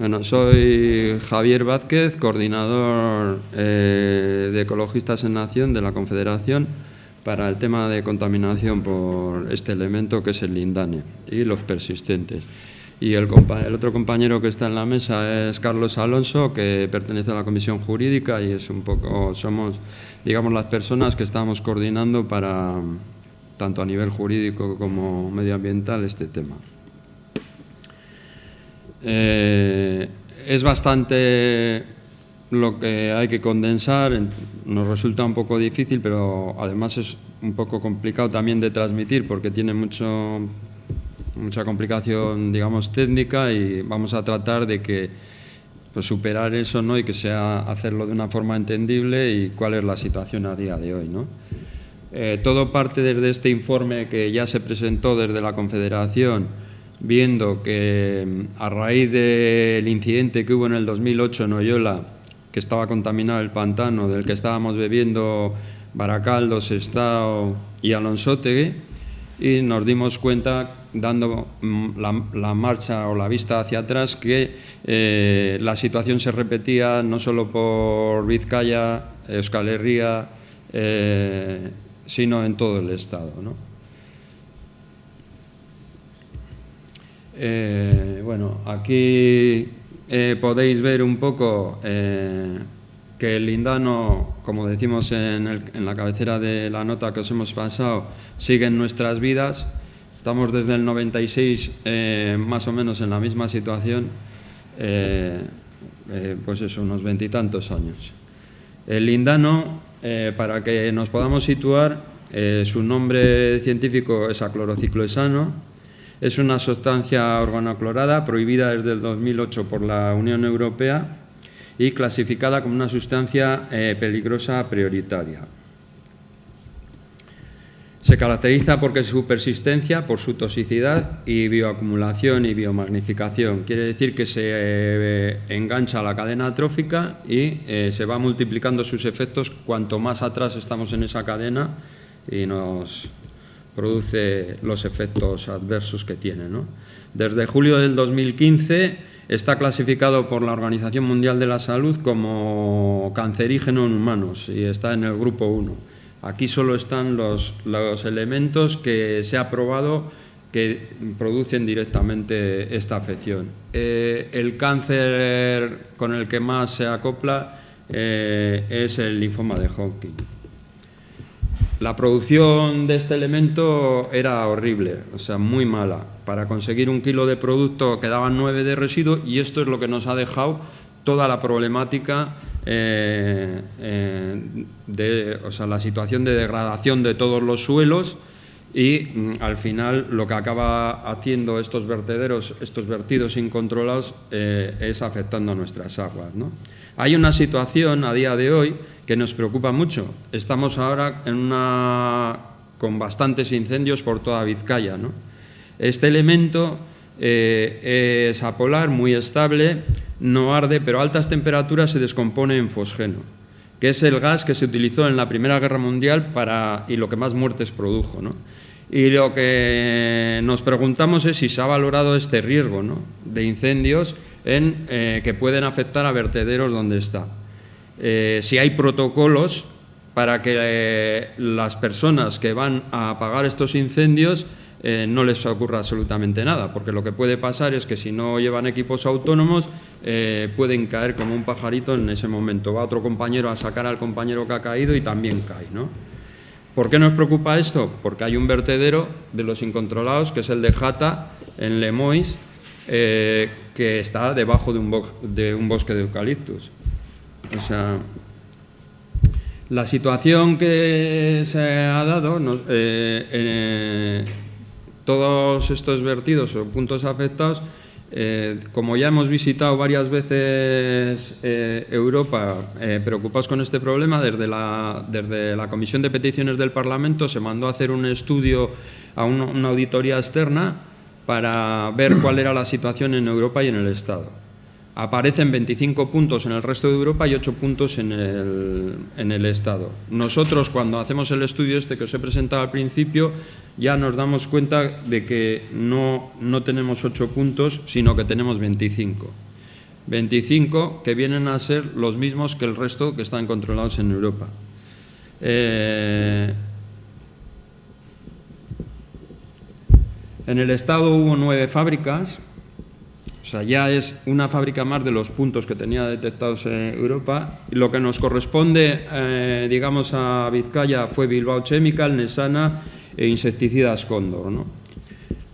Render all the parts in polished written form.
Bueno, soy Javier Vázquez, coordinador de Ecologistas en Acción de la Confederación para el tema de contaminación por este elemento que es el lindane y los persistentes. Y el otro compañero que está en la mesa es Carlos Alonso, que pertenece a la Comisión Jurídica y es un poco, somos, digamos, las personas que estamos coordinando para, tanto a nivel jurídico como medioambiental, este tema. Es bastante lo que hay que condensar, nos resulta un poco difícil, pero además es un poco complicado también de transmitir porque tiene mucha complicación, digamos, técnica, y vamos a tratar de que, pues, superar eso, ¿no? Y que sea hacerlo de una forma entendible y cuál es la situación a día de hoy, ¿no? Todo parte desde este informe que ya se presentó desde la Confederación, viendo que a raíz del incidente que hubo en el 2008 en Oyola, que estaba contaminado el pantano del que estábamos bebiendo Baracaldo, Sestao y Alonsótegui, y nos dimos cuenta, dando la marcha o la vista hacia atrás, que la situación se repetía no solo por Vizcaya, Euskal Herria, sino en todo el Estado, ¿no? Bueno, aquí podéis ver un poco que el lindano, como decimos en la cabecera de la nota que os hemos pasado, sigue en nuestras vidas. Estamos desde el 96 más o menos en la misma situación, pues eso, unos 20 y tantos años. El lindano, para que nos podamos situar, su nombre científico es aclorociclohexano. Es una sustancia organoclorada prohibida desde el 2008 por la Unión Europea y clasificada como una sustancia peligrosa prioritaria. Se caracteriza por su persistencia, por su toxicidad y bioacumulación y biomagnificación. Quiere decir que se engancha a la cadena trófica y se va multiplicando sus efectos cuanto más atrás estamos en esa cadena y nos produce los efectos adversos que tiene, ¿no? Desde julio del 2015 está clasificado por la Organización Mundial de la Salud como cancerígeno en humanos y está en el grupo 1. Aquí solo están los elementos que se ha probado que producen directamente esta afección. El cáncer con el que más se acopla es el linfoma de Hodgkin. La producción de este elemento era horrible, o sea, muy mala. Para conseguir 1 kilo de producto quedaban 9 de residuo, y esto es lo que nos ha dejado toda la problemática, la situación de degradación de todos los suelos, y al final lo que acaba haciendo estos vertederos, estos vertidos incontrolados, es afectando a nuestras aguas, ¿no? Hay una situación a día de hoy que nos preocupa mucho. Estamos ahora con bastantes incendios por toda Vizcaya, ¿no? Este elemento es apolar, muy estable, no arde, pero a altas temperaturas se descompone en fosgeno, que es el gas que se utilizó en la Primera Guerra Mundial y lo que más muertes produjo, ¿no? Y lo que nos preguntamos es si se ha valorado este riesgo, ¿no?, de incendios que pueden afectar a vertederos donde está. Si hay protocolos para que las personas que van a apagar estos incendios no les ocurra absolutamente nada, porque lo que puede pasar es que si no llevan equipos autónomos pueden caer como un pajarito en ese momento. Va otro compañero a sacar al compañero que ha caído y también cae, ¿no? ¿Por qué nos preocupa esto? Porque hay un vertedero de los incontrolados, que es el de Jata, en Lemois, que está debajo de un bosque de eucaliptus. O sea, la situación que se ha dado, todos estos vertidos o puntos afectados, como ya hemos visitado varias veces Europa, preocupados con este problema, desde la Comisión de Peticiones del Parlamento se mandó a hacer un estudio a una auditoría externa para ver cuál era la situación en Europa y en el Estado. Aparecen 25 puntos en el resto de Europa y 8 puntos en el Estado. Nosotros, cuando hacemos el estudio este que os he presentado al principio, ya nos damos cuenta de que no tenemos 8 puntos, sino que tenemos 25. 25 que vienen a ser los mismos que el resto que están controlados en Europa. En el Estado hubo 9 fábricas, o sea, ya es una fábrica más de los puntos que tenía detectados en Europa. Lo que nos corresponde, digamos, a Vizcaya fue Bilbao Chemical, Nesana e Insecticidas Cóndor, ¿no?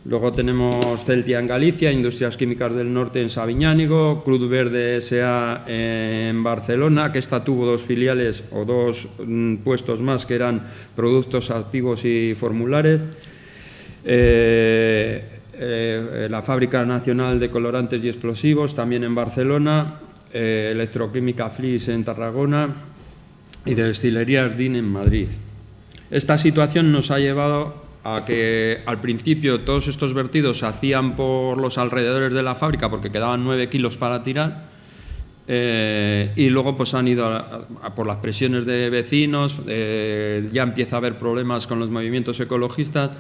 Luego tenemos Celtia en Galicia, Industrias Químicas del Norte en Sabiñánigo, Cruz Verde S.A. en Barcelona, que esta tuvo 2 filiales o 2 puestos más, que eran productos activos y formulares. La Fábrica Nacional de Colorantes y Explosivos, también en Barcelona, Electroquímica Flis en Tarragona y Destilerías DIN en Madrid. Esta situación nos ha llevado a que al principio todos estos vertidos se hacían por los alrededores de la fábrica porque quedaban 9 kilos para tirar, y luego pues han ido por las presiones de vecinos, ya empieza a haber problemas con los movimientos ecologistas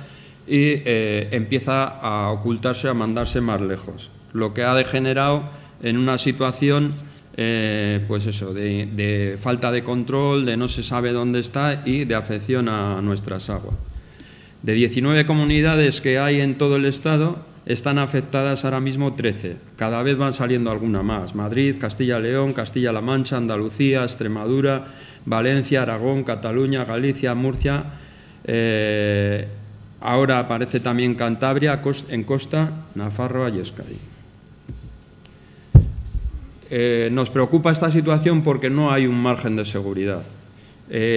y empieza a ocultarse, a mandarse más lejos, lo que ha degenerado en una situación pues eso, de falta de control, de no se sabe dónde está y de afección a nuestras aguas. De 19 comunidades que hay en todo el Estado, están afectadas ahora mismo 13. Cada vez van saliendo alguna más. Madrid, Castilla-León, Castilla-La Mancha, Andalucía, Extremadura, Valencia, Aragón, Cataluña, Galicia, Murcia. Ahora aparece también Cantabria, en Costa, Nafarroa y Euskadi. Nos preocupa esta situación porque no hay un margen de seguridad.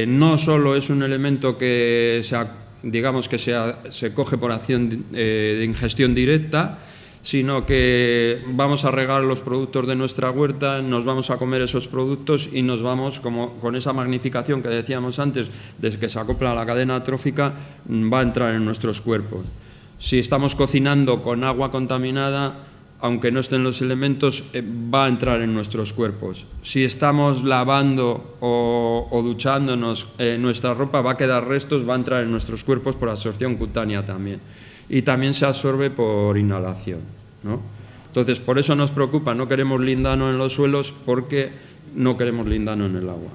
No solo es un elemento que se coge por acción de ingestión directa, sino que vamos a regar los productos de nuestra huerta, nos vamos a comer esos productos y nos vamos, como con esa magnificación que decíamos antes, desde que se acopla a la cadena trófica, va a entrar en nuestros cuerpos. Si estamos cocinando con agua contaminada, aunque no estén los elementos, va a entrar en nuestros cuerpos. Si estamos lavando o duchándonos, nuestra ropa va a quedar restos, va a entrar en nuestros cuerpos por absorción cutánea también. Y también se absorbe por inhalación, ¿no? Entonces, por eso nos preocupa, no queremos lindano en los suelos porque no queremos lindano en el agua.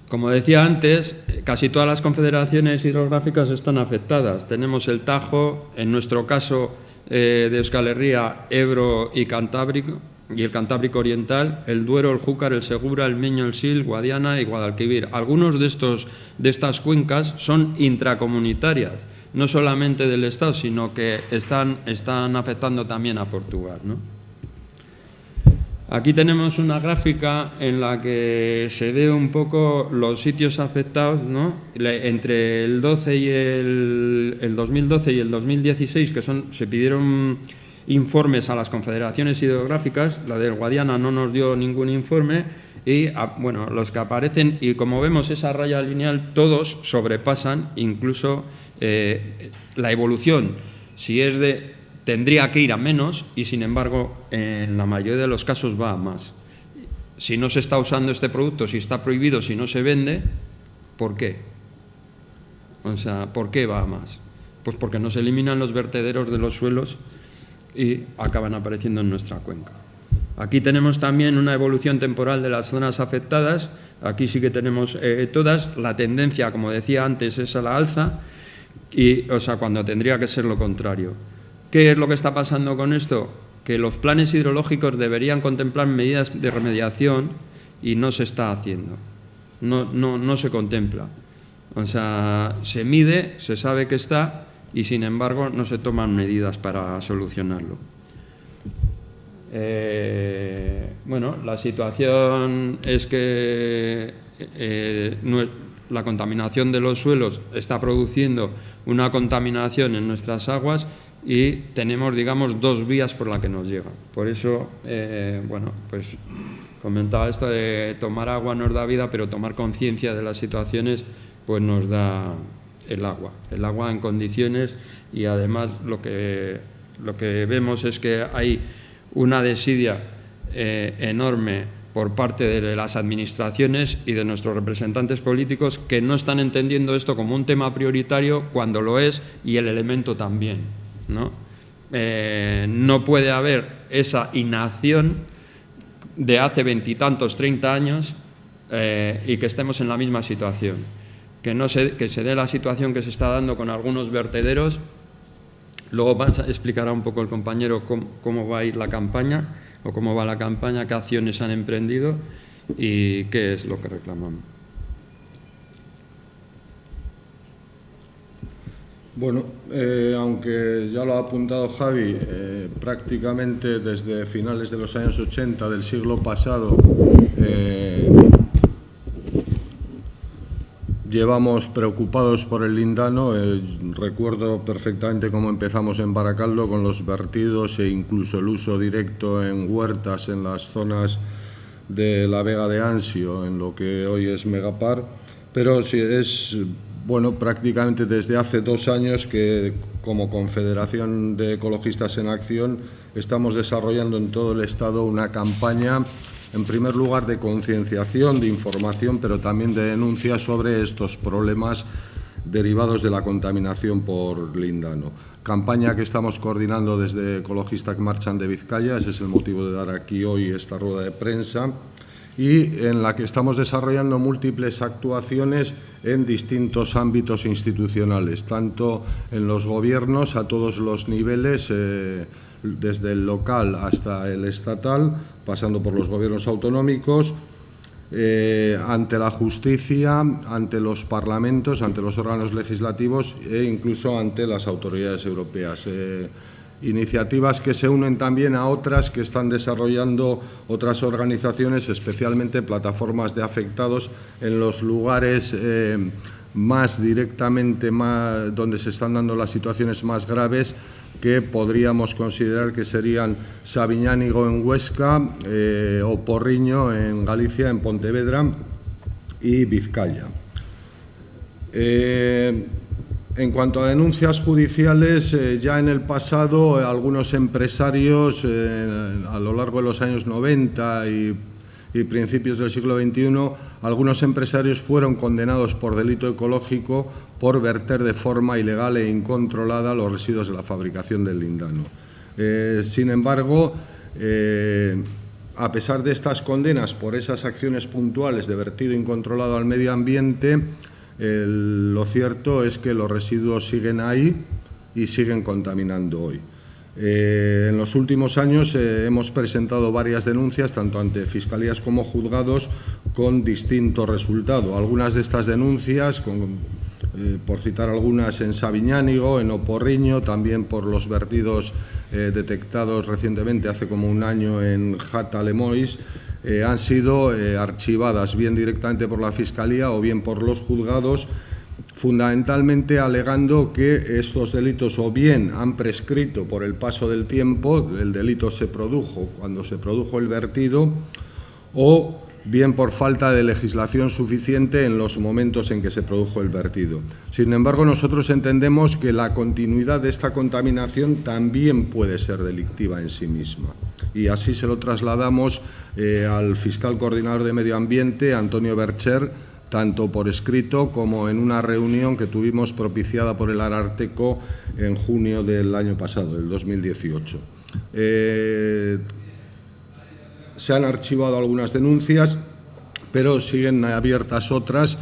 Como decía antes, casi todas las confederaciones hidrográficas están afectadas. Tenemos el Tajo, en nuestro caso de Euskal Herria, Ebro y Cantábrico, y el Cantábrico Oriental, el Duero, el Júcar, el Segura, el Miño, el Sil, Guadiana y Guadalquivir. Algunos de estas cuencas son intracomunitarias, no solamente del Estado, sino que están afectando también a Portugal, ¿no? Aquí tenemos una gráfica en la que se ve un poco los sitios afectados, ¿no? Entre el 12 y el 2012 y el 2016, que se pidieron informes a las confederaciones hidrográficas. La del Guadiana no nos dio ningún informe y, bueno, los que aparecen, y como vemos esa raya lineal, todos sobrepasan incluso la evolución. Si es tendría que ir a menos y, sin embargo, en la mayoría de los casos va a más. Si no se está usando este producto, si está prohibido, si no se vende, ¿por qué? O sea, ¿por qué va a más? Pues porque no se eliminan los vertederos de los suelos y acaban apareciendo en nuestra cuenca. Aquí tenemos también una evolución temporal de las zonas afectadas. Aquí sí que tenemos todas. La tendencia, como decía antes, es a la alza, o sea, cuando tendría que ser lo contrario. ¿Qué es lo que está pasando con esto? Que los planes hidrológicos deberían contemplar medidas de remediación y no se está haciendo. No se contempla. O sea, se mide, se sabe que está y, sin embargo, no se toman medidas para solucionarlo. Bueno, la situación es que la contaminación de los suelos está produciendo una contaminación en nuestras aguas y tenemos, digamos, 2 vías por las que nos llega. Por eso, bueno, pues comentaba esto de tomar agua nos da vida, pero tomar conciencia de las situaciones pues nos da el agua en condiciones. Y además lo que vemos es que hay una desidia enorme por parte de las administraciones y de nuestros representantes políticos, que no están entendiendo esto como un tema prioritario cuando lo es, y el elemento también, ¿no? No puede haber esa inacción de hace 20 y tantos, 30 años y que estemos en la misma situación. Que se dé la situación que se está dando con algunos vertederos. Luego explicará un poco el compañero cómo va a ir la campaña, o cómo va la campaña, qué acciones han emprendido y qué es lo que reclamamos. Bueno, aunque ya lo ha apuntado Javi, prácticamente desde finales de los años 80 del siglo pasado llevamos preocupados por el lindano. Recuerdo perfectamente cómo empezamos en Baracaldo con los vertidos e incluso el uso directo en huertas en las zonas de la Vega de Ansio, en lo que hoy es Megapar, pero sí es prácticamente desde hace 2 años que como Confederación de Ecologistas en Acción estamos desarrollando en todo el Estado una campaña, en primer lugar, de concienciación, de información, pero también de denuncia sobre estos problemas derivados de la contaminación por lindano. Campaña que estamos coordinando desde Ecologistak Martxan de Vizcaya, ese es el motivo de dar aquí hoy esta rueda de prensa, y en la que estamos desarrollando múltiples actuaciones en distintos ámbitos institucionales, tanto en los gobiernos a todos los niveles, desde el local hasta el estatal, pasando por los gobiernos autonómicos, ante la justicia, ante los parlamentos, ante los órganos legislativos e incluso ante las autoridades europeas. Iniciativas que se unen también a otras que están desarrollando otras organizaciones, especialmente plataformas de afectados en los lugares más directamente donde se están dando las situaciones más graves, que podríamos considerar que serían Sabiñánigo en Huesca, o Porriño en Galicia, en Pontevedra y Vizcaya. En cuanto a denuncias judiciales, ya en el pasado algunos empresarios, a lo largo de los años 90 y principios del siglo XXI, algunos empresarios fueron condenados por delito ecológico por verter de forma ilegal e incontrolada los residuos de la fabricación del lindano. Sin embargo, a pesar de estas condenas por esas acciones puntuales de vertido incontrolado al medio ambiente, lo cierto es que los residuos siguen ahí y siguen contaminando hoy. En los últimos años hemos presentado varias denuncias, tanto ante fiscalías como juzgados, con distinto resultado. Algunas de estas denuncias, por citar algunas, en Sabiñánigo, en Oporriño, también por los vertidos detectados recientemente, hace como un año, en Jata Lemois, han sido archivadas bien directamente por la Fiscalía o bien por los juzgados, fundamentalmente alegando que estos delitos o bien han prescrito por el paso del tiempo, el delito se produjo cuando se produjo el vertido, o bien por falta de legislación suficiente en los momentos en que se produjo el vertido. Sin embargo, nosotros entendemos que la continuidad de esta contaminación también puede ser delictiva en sí misma. Y así se lo trasladamos al fiscal coordinador de Medio Ambiente, Antonio Bercher, tanto por escrito como en una reunión que tuvimos propiciada por el Ararteko en junio del año pasado, del 2018. Se han archivado algunas denuncias, pero siguen abiertas otras,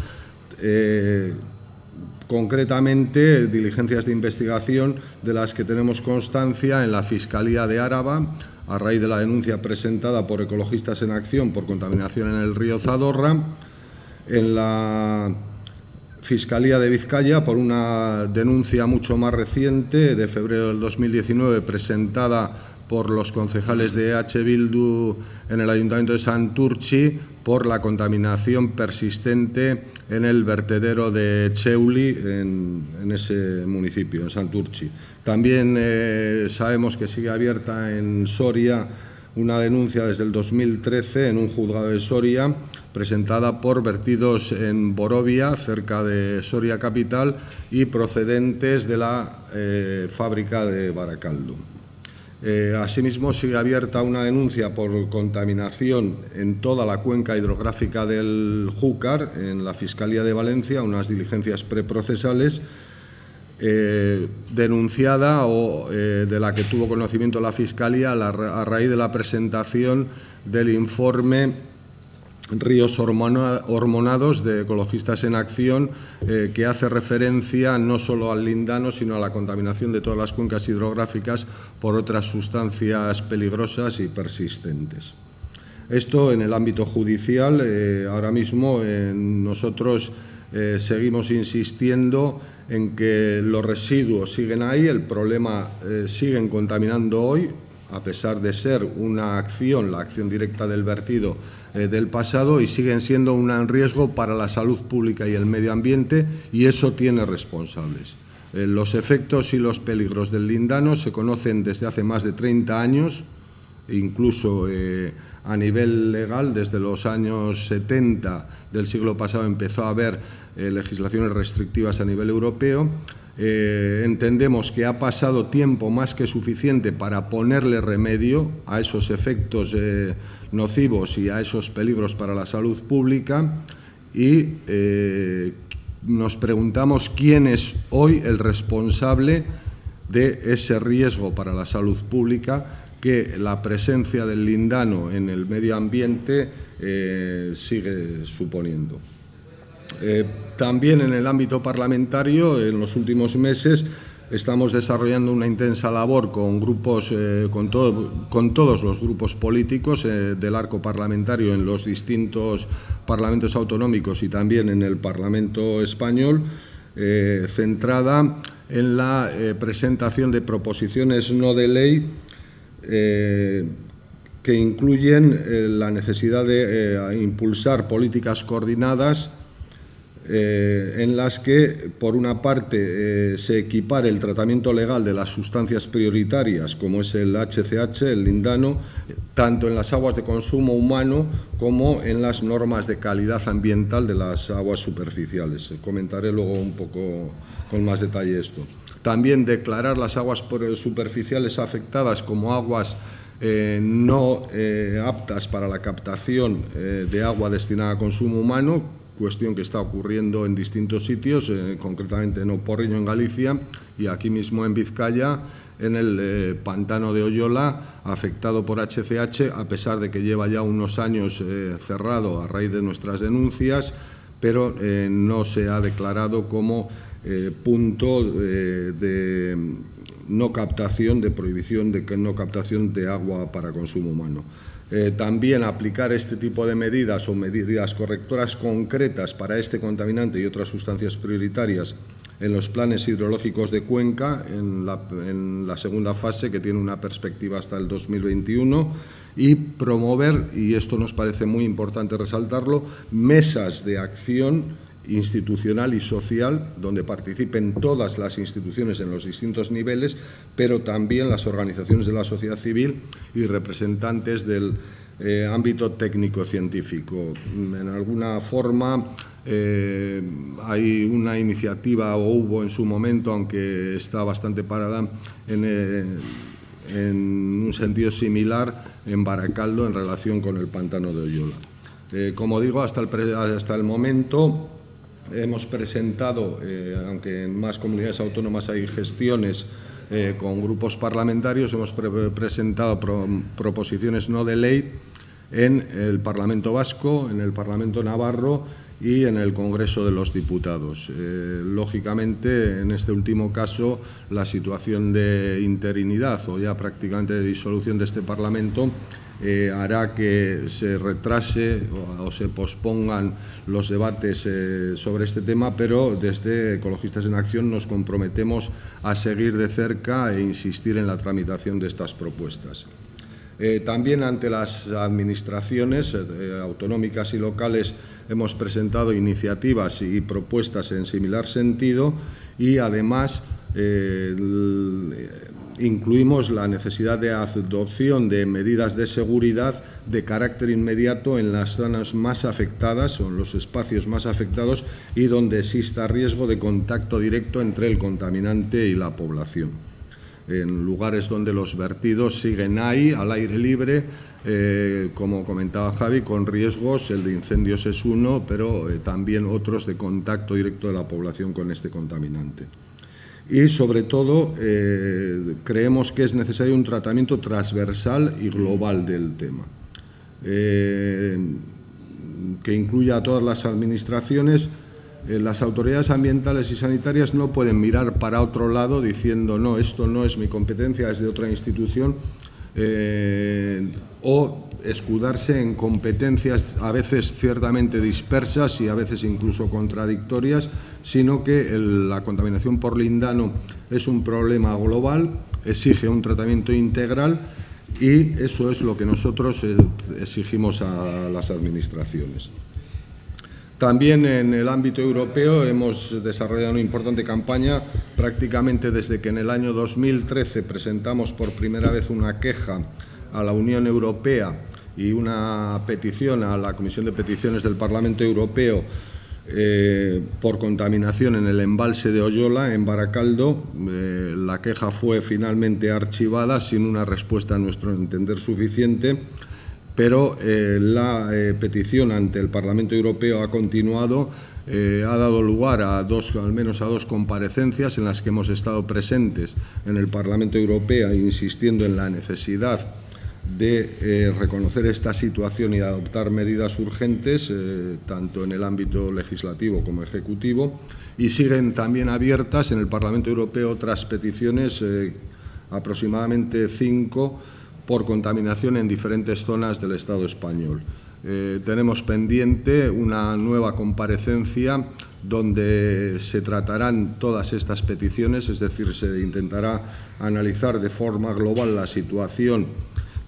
concretamente diligencias de investigación de las que tenemos constancia en la Fiscalía de Áraba, a raíz de la denuncia presentada por Ecologistas en Acción por contaminación en el río Zadorra, en la Fiscalía de Vizcaya por una denuncia mucho más reciente, de febrero del 2019, presentada por los concejales de EH Bildu en el Ayuntamiento de Santurtzi por la contaminación persistente en el vertedero de Cheuli, en ese municipio, en Santurtzi. También sabemos que sigue abierta en Soria una denuncia desde el 2013 en un juzgado de Soria, presentada por vertidos en Borovia, cerca de Soria capital, y procedentes de la fábrica de Baracaldo. Asimismo, sigue abierta una denuncia por contaminación en toda la cuenca hidrográfica del Júcar, en la Fiscalía de Valencia, unas diligencias preprocesales. denunciada o de la que tuvo conocimiento la Fiscalía a raíz de la presentación del informe Ríos Hormonados de Ecologistas en Acción, que hace referencia no solo al lindano, sino a la contaminación de todas las cuencas hidrográficas por otras sustancias peligrosas y persistentes. Esto en el ámbito judicial. Ahora mismo nosotros seguimos insistiendo en que los residuos siguen ahí, el problema siguen contaminando hoy, a pesar de ser una acción, la acción directa del vertido del pasado, y siguen siendo un riesgo para la salud pública y el medio ambiente, y eso tiene responsables. Los efectos y los peligros del lindano se conocen desde hace más de 30 años, incluso a nivel legal, desde los años 70 del siglo pasado empezó a haber legislaciones restrictivas a nivel europeo. Entendemos que ha pasado tiempo más que suficiente para ponerle remedio a esos efectos nocivos y a esos peligros para la salud pública, y nos preguntamos quién es hoy el responsable de ese riesgo para la salud pública que la presencia del lindano en el medio ambiente sigue suponiendo. También en el ámbito parlamentario, en los últimos meses, estamos desarrollando una intensa labor con grupos, con todos los grupos políticos del arco parlamentario en los distintos parlamentos autonómicos y también en el Parlamento español, centrada en la presentación de proposiciones no de ley que incluyen la necesidad de impulsar políticas coordinadas en las que, por una parte, se equipare el tratamiento legal de las sustancias prioritarias, como es el HCH, el lindano, tanto en las aguas de consumo humano como en las normas de calidad ambiental de las aguas superficiales. Comentaré luego un poco con más detalle esto. También declarar las aguas superficiales afectadas como aguas no aptas para la captación de agua destinada a consumo humano, cuestión que está ocurriendo en distintos sitios, concretamente en Oporriño, en Galicia, y aquí mismo en Vizcaya, en el pantano de Oyola, afectado por HCH, a pesar de que lleva ya unos años cerrado a raíz de nuestras denuncias, pero no se ha declarado como punto de no captación, de prohibición de no captación de agua para consumo humano. También aplicar este tipo de medidas o medidas correctoras concretas para este contaminante y otras sustancias prioritarias en los planes hidrológicos de Cuenca, en la segunda fase, que tiene una perspectiva hasta el 2021, y promover, y esto nos parece muy importante resaltarlo, mesas de acción institucional y social, donde participen todas las instituciones en los distintos niveles, pero también las organizaciones de la sociedad civil y representantes del ámbito técnico-científico. En alguna forma hay una iniciativa, o hubo en su momento, aunque está bastante parada, en un sentido similar en Baracaldo en relación con el pantano de Oyola. Como digo, hasta el momento hemos presentado, aunque en más comunidades autónomas hay gestiones con grupos parlamentarios, hemos presentado proposiciones no de ley en el Parlamento Vasco, en el Parlamento Navarro y en el Congreso de los Diputados. Lógicamente, en este último caso, la situación de interinidad o ya prácticamente de disolución de este Parlamento hará que se retrase o se pospongan los debates sobre este tema, pero desde Ecologistas en Acción nos comprometemos a seguir de cerca e insistir en la tramitación de estas propuestas. También ante las administraciones autonómicas y locales hemos presentado iniciativas y propuestas en similar sentido, y además incluimos la necesidad de adopción de medidas de seguridad de carácter inmediato en las zonas más afectadas o en los espacios más afectados y donde exista riesgo de contacto directo entre el contaminante y la población. En lugares donde los vertidos siguen ahí, al aire libre, como comentaba Javi, con riesgos, el de incendios es uno, pero también otros de contacto directo de la población con este contaminante. Y, sobre todo, creemos que es necesario un tratamiento transversal y global del tema, que incluya a todas las administraciones. Las autoridades ambientales y sanitarias no pueden mirar para otro lado diciendo no, esto no es mi competencia, es de otra institución, o escudarse en competencias a veces ciertamente dispersas y a veces incluso contradictorias, sino que la contaminación por lindano es un problema global, exige un tratamiento integral, y eso es lo que nosotros exigimos a las administraciones. También en el ámbito europeo hemos desarrollado una importante campaña, prácticamente desde que en el año 2013 presentamos por primera vez una queja a la Unión Europea y una petición a la Comisión de Peticiones del Parlamento Europeo por contaminación en el embalse de Oyola, en Baracaldo. La queja fue finalmente archivada sin una respuesta a nuestro entender suficiente, pero la petición ante el Parlamento Europeo ha continuado, ha dado lugar a al menos a dos comparecencias en las que hemos estado presentes en el Parlamento Europeo, insistiendo en la necesidad de reconocer esta situación y de adoptar medidas urgentes, tanto en el ámbito legislativo como ejecutivo, y siguen también abiertas en el Parlamento Europeo otras peticiones, aproximadamente 5, por contaminación en diferentes zonas del Estado español. Tenemos pendiente una nueva comparecencia donde se tratarán todas estas peticiones, es decir, se intentará analizar de forma global la situación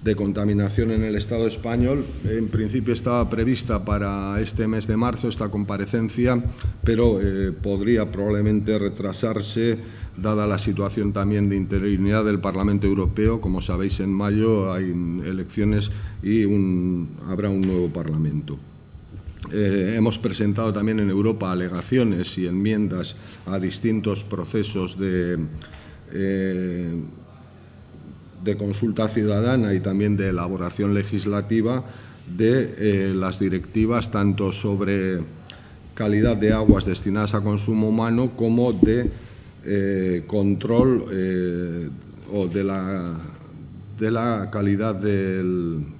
de contaminación en el Estado español. En principio estaba prevista para este mes de marzo esta comparecencia, pero podría probablemente retrasarse, dada la situación también de interinidad del Parlamento Europeo. Como sabéis, en mayo hay elecciones y habrá un nuevo Parlamento. Hemos presentado también en Europa alegaciones y enmiendas a distintos procesos de consulta ciudadana y también de elaboración legislativa de las directivas tanto sobre calidad de aguas destinadas a consumo humano como de control o de la calidad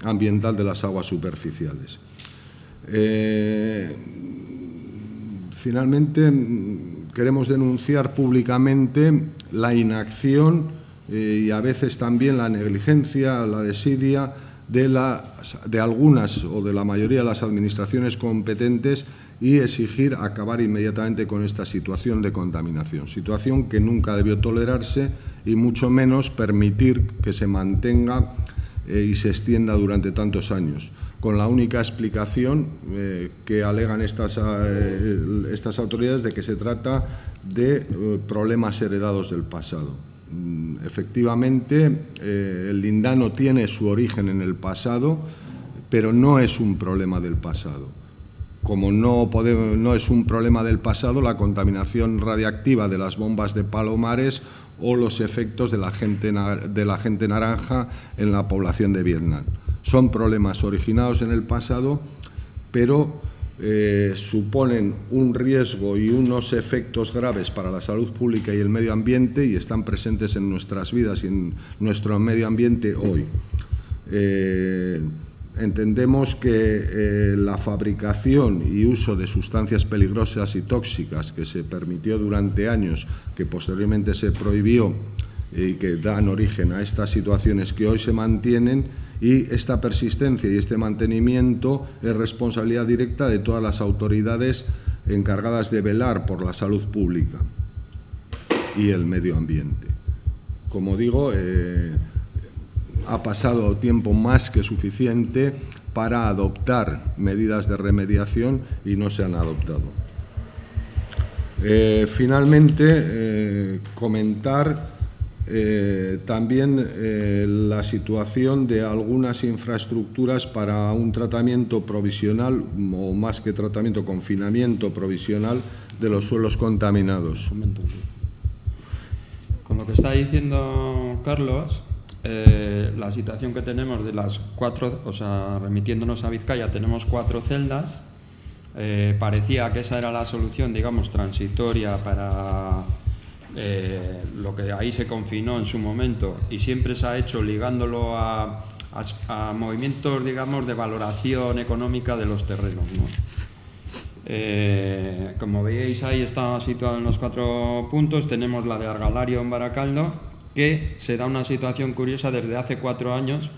ambiental de las aguas superficiales. Finalmente, queremos denunciar públicamente la inacción y a veces también la negligencia, la desidia de algunas o de la mayoría de las administraciones competentes, y exigir acabar inmediatamente con esta situación de contaminación, situación que nunca debió tolerarse y mucho menos permitir que se mantenga y se extienda durante tantos años, con la única explicación que alegan estas autoridades de que se trata de problemas heredados del pasado. Efectivamente, el lindano tiene su origen en el pasado, pero no es un problema del pasado. Como no es un problema del pasado la contaminación radiactiva de las bombas de Palomares o los efectos de la agente naranja en la población de Vietnam. Son problemas originados en el pasado, pero suponen un riesgo y unos efectos graves para la salud pública y el medio ambiente, y están presentes en nuestras vidas y en nuestro medio ambiente hoy. Entendemos que la fabricación y uso de sustancias peligrosas y tóxicas que se permitió durante años, que posteriormente se prohibió y que dan origen a estas situaciones que hoy se mantienen, y esta persistencia y este mantenimiento es responsabilidad directa de todas las autoridades encargadas de velar por la salud pública y el medio ambiente. Como digo, ha pasado tiempo más que suficiente para adoptar medidas de remediación y no se han adoptado. Finalmente, comentar también la situación de algunas infraestructuras para un tratamiento provisional, o más que tratamiento, confinamiento provisional de los suelos contaminados. Con lo que está diciendo Carlos, la situación que tenemos de las 4, o sea, remitiéndonos a Vizcaya, tenemos 4 celdas. Parecía que esa era la solución, digamos, transitoria lo que ahí se confinó en su momento, y siempre se ha hecho ligándolo a movimientos, digamos, de valoración económica de los terrenos, ¿no? Como veis, ahí está situado en los 4 puntos. Tenemos la de Argalario en Baracaldo, que se da una situación curiosa desde hace 4 años.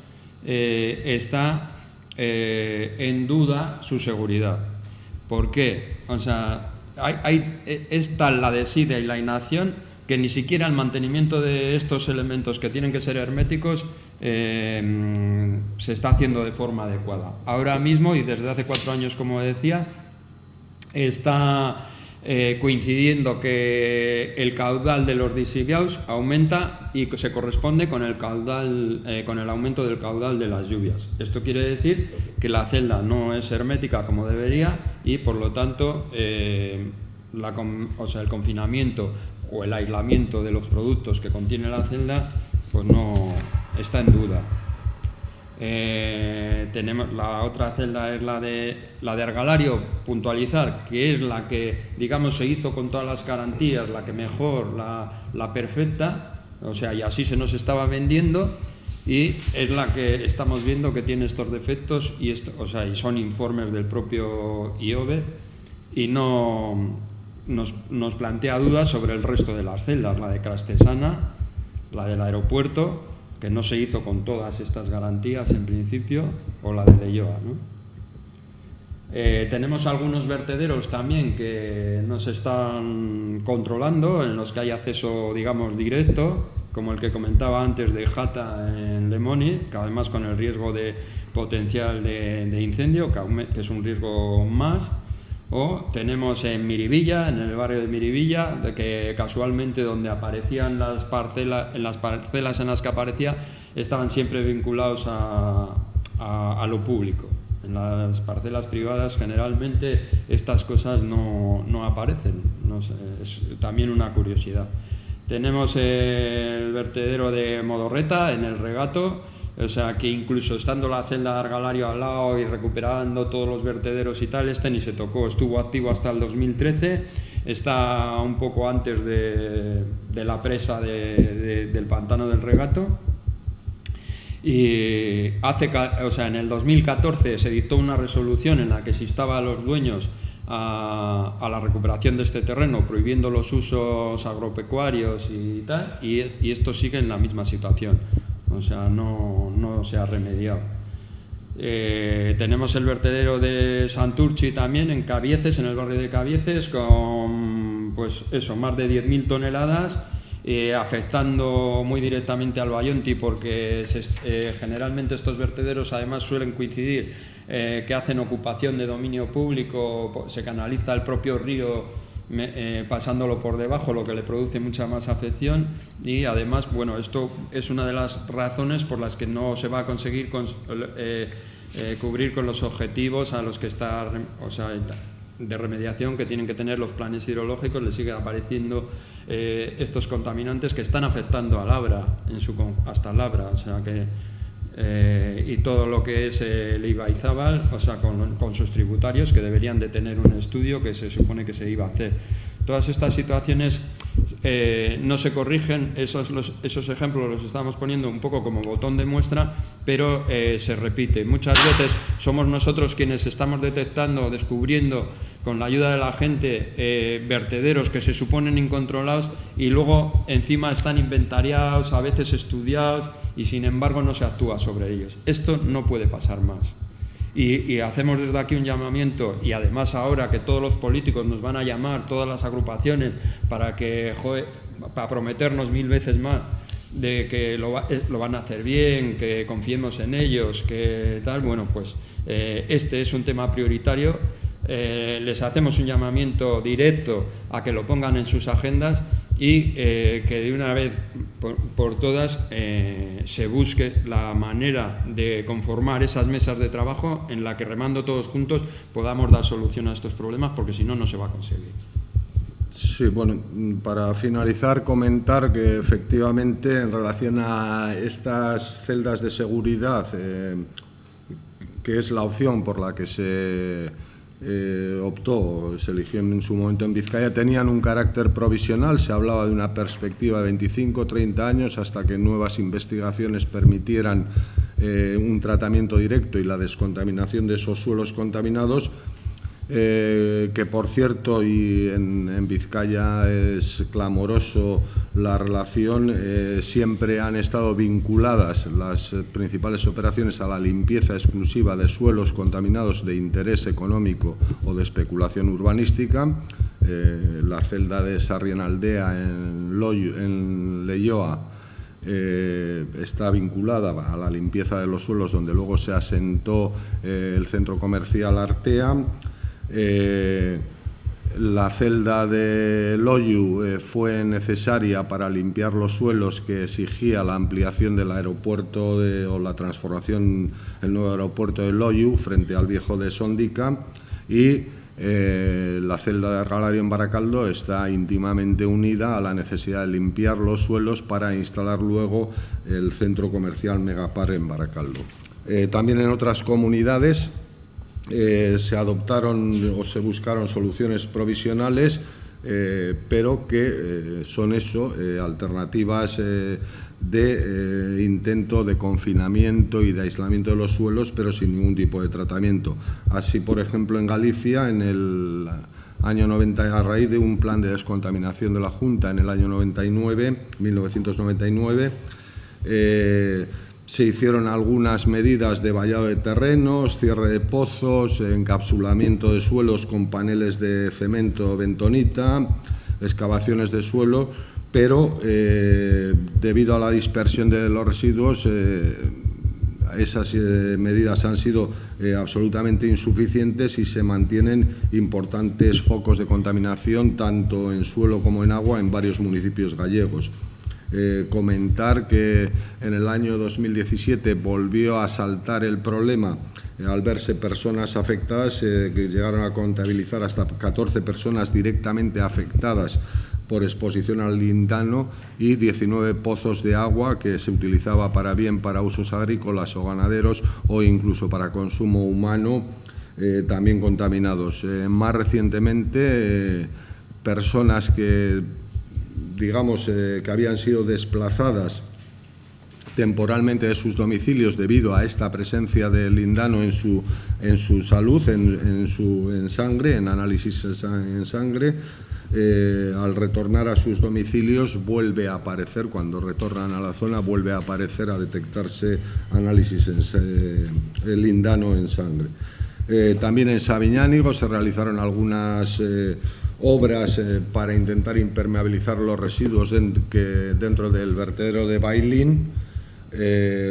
Está en duda su seguridad. ¿Por qué? O sea, es tal la desidia y la inacción que ni siquiera el mantenimiento de estos elementos que tienen que ser herméticos se está haciendo de forma adecuada. Ahora mismo, y desde hace 4 años, como decía, está coincidiendo que el caudal de los lixiviados aumenta y se corresponde con el caudal, con el aumento del caudal de las lluvias. Esto quiere decir que la celda no es hermética como debería y, por lo tanto, el confinamiento o el aislamiento de los productos que contiene la celda pues no está en duda. Tenemos la otra celda, es la de Argalario, puntualizar que es la que, digamos, se hizo con todas las garantías, la que mejor, la perfecta, o sea, y así se nos estaba vendiendo, y es la que estamos viendo que tiene estos defectos y son informes del propio IOBE, y no nos plantea dudas sobre el resto de las celdas, la de Crastesana, la del aeropuerto, que no se hizo con todas estas garantías en principio, o la de Leioa, ¿no? Tenemos algunos vertederos también que no se están controlando, en los que hay acceso, digamos, directo, como el que comentaba antes de Jata en Lemoni, que además con el riesgo de potencial de incendio, que es un riesgo más. O tenemos en Miribilla, en el barrio de Miribilla, que casualmente donde aparecían las parcelas en las que aparecía, estaban siempre vinculados a lo público. En las parcelas privadas generalmente estas cosas no aparecen, no sé, es también una curiosidad. Tenemos el vertedero de Modorreta en el Regato, o sea que incluso estando la celda de Argalario al lado y recuperando todos los vertederos y tal, ni se tocó, estuvo activo hasta el 2013, está un poco antes de la presa del pantano del Regato. Y en el 2014 se dictó una resolución en la que se instaba a los dueños a la recuperación de este terreno, prohibiendo los usos agropecuarios y tal, y esto sigue en la misma situación. O sea, no se ha remediado. Tenemos el vertedero de Santurchi también en Cabieces, en el barrio de Cabieces, con más de 10.000 toneladas, afectando muy directamente al Bayonti, porque generalmente estos vertederos además suelen coincidir que hacen ocupación de dominio público, se canaliza el propio río pasándolo por debajo, lo que le produce mucha más afección, y además, bueno, esto es una de las razones por las que no se va a conseguir cubrir con los objetivos a los que está, de remediación que tienen que tener los planes hidrológicos. Le siguen apareciendo estos contaminantes que están afectando a Labra, hasta Labra, o sea que y todo lo que es el Ibaizábal, con sus tributarios, que deberían de tener un estudio que se supone que se iba a hacer. Todas estas situaciones no se corrigen, esos ejemplos los estamos poniendo un poco como botón de muestra, pero se repite. Muchas veces somos nosotros quienes estamos detectando, descubriendo, con la ayuda de la gente, vertederos que se suponen incontrolados y luego encima están inventariados, a veces estudiados, y sin embargo no se actúa sobre ellos. Esto no puede pasar más. Y hacemos desde aquí un llamamiento, y además ahora que todos los políticos nos van a llamar, todas las agrupaciones, para prometernos 1000 veces más de que lo van a hacer bien, que confiemos en ellos, que tal, bueno, pues este es un tema prioritario. Les hacemos un llamamiento directo a que lo pongan en sus agendas y que de una vez por todas se busque la manera de conformar esas mesas de trabajo en la que, remando todos juntos, podamos dar solución a estos problemas, porque si no, no se va a conseguir. Sí, bueno, para finalizar, comentar que efectivamente en relación a estas celdas de seguridad, que es la opción por la que se se eligió en su momento en Vizcaya, tenían un carácter provisional. Se hablaba de una perspectiva de 25 o 30 años hasta que nuevas investigaciones permitieran un tratamiento directo y la descontaminación de esos suelos contaminados, que por cierto, y en Vizcaya es clamoroso la relación, siempre han estado vinculadas las principales operaciones a la limpieza exclusiva de suelos contaminados de interés económico o de especulación urbanística. La celda de Sarrienaldea en Leioa está vinculada a la limpieza de los suelos, donde luego se asentó el centro comercial Artea. La celda de Loiu fue necesaria para limpiar los suelos que exigía la ampliación del aeropuerto o la transformación del nuevo aeropuerto de Loiu frente al viejo de Sondica, y la celda de Argalario en Baracaldo está íntimamente unida a la necesidad de limpiar los suelos para instalar luego el centro comercial Megapar en Baracaldo. También en otras comunidades se adoptaron o se buscaron soluciones provisionales, pero que son alternativas de intento de confinamiento y de aislamiento de los suelos, pero sin ningún tipo de tratamiento. Así, por ejemplo, en Galicia, en el año 90, a raíz de un plan de descontaminación de la Junta en el año 1999, se hicieron algunas medidas de vallado de terrenos, cierre de pozos, encapsulamiento de suelos con paneles de cemento bentonita, excavaciones de suelo, pero debido a la dispersión de los residuos, esas medidas han sido absolutamente insuficientes y se mantienen importantes focos de contaminación tanto en suelo como en agua en varios municipios gallegos. Comentar que en el año 2017 volvió a saltar el problema al verse personas afectadas, que llegaron a contabilizar hasta 14 personas directamente afectadas por exposición al lindano y 19 pozos de agua que se utilizaba para usos agrícolas o ganaderos o incluso para consumo humano, también contaminados. Más recientemente, personas que que habían sido desplazadas temporalmente de sus domicilios debido a esta presencia del lindano en su salud, en sangre, en análisis en sangre, al retornar a sus domicilios vuelve a aparecer, cuando retornan a la zona, vuelve a aparecer, a detectarse análisis el lindano en sangre. También en Sabiñánigo se realizaron algunas obras para intentar impermeabilizar los residuos dentro del vertedero de Bailín.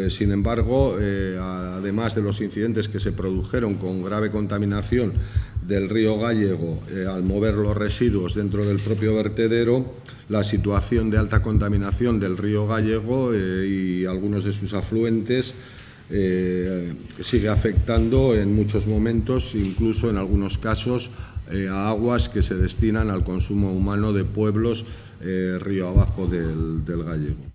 Sin embargo, además de los incidentes que se produjeron con grave contaminación del río Gállego al mover los residuos dentro del propio vertedero, la situación de alta contaminación del río Gállego y algunos de sus afluentes sigue afectando en muchos momentos, incluso en algunos casos, a aguas que se destinan al consumo humano de pueblos río abajo del Gállego.